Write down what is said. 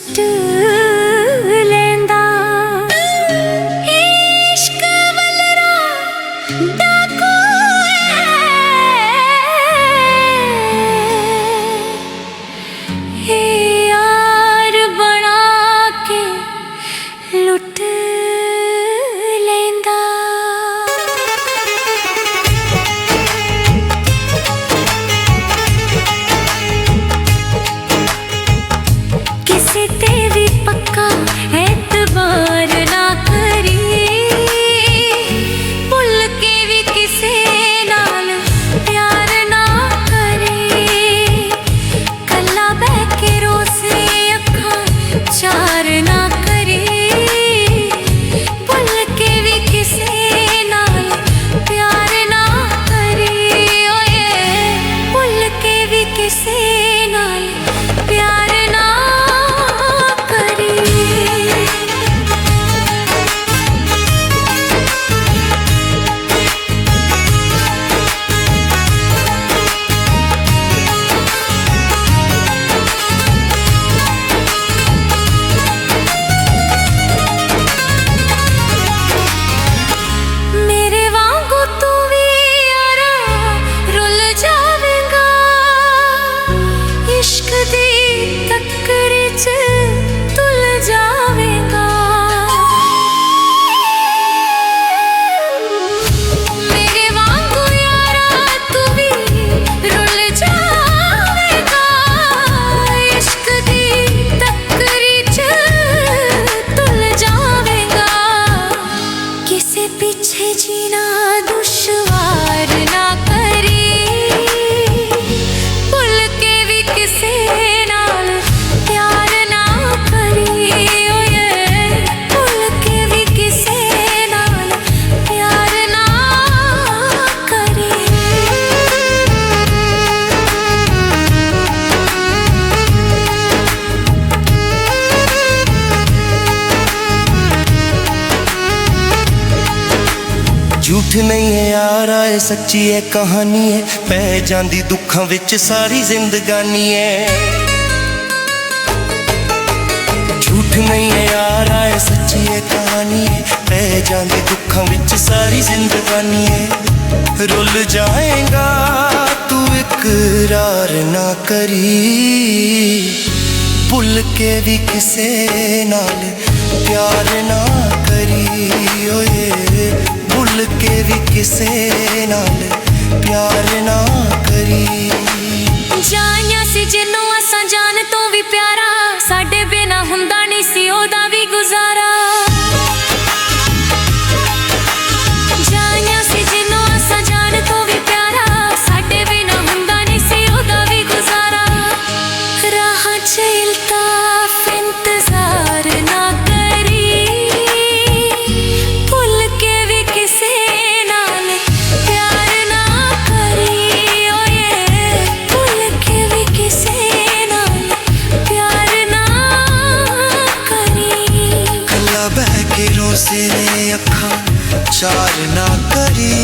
Suit लेंदा इश्क वलरा डाकू है यार बना के लुट लेंदा। किसी ते भी पक्का एतबार ना करी, भुल के भी किसे नाल प्यार ना करी, कला बह के रोसे अखां चार ना करी, भुल के भी किसे नाल प्यार ना करी, ओए भुल के भी किसे नाल प्यार ना करी। मेरे वांगू तू भी यारा रुल जावेगा, इश्क दी टक्कर च तुल जावेगा। मेरे वांगू यारा तू भी रुल जावेगा, इश्क दी टक्कर च तुल जावेगा। किसे पीछे जीना दुश्वार ना करी, भुल के भी किसे नाल प्यार ना करी, ओए भुल के भी किसे नाल प्यार ना करी। झूठ नहीं है यारा ये सच्ची है कहानी है, पै जांदी दुखां विच सारी जिंदगानी है। झूठ नहीं है यारा ये सच्ची है कहानी है, पै जांदी दुखां विच सारी जिंदगानी है। रुल जाएगा तू इकरार ना करी, भुल के भी किसे नाल प्यार ना करी, ओए भुल के भी किसे नाल प्यार ना करी। जाइयां सी जिन्नों असां जान तो भी प्यारा, साडे बिना हुंदा नहीं सी ओदा भी गुजारा। जाइयां सी जिन्नों असां जान तो भी प्यारा, साडे बिना हुंदा नहीं सी ओदा भी गुजारा। राह च इल्ताफ इंतजार ना करी, भुल के भी किसे नाल प्यार ना करी, ओए भुल के भी किसे नाल प्यार ना करी। कला बह के रोसे अखां चार ना करी,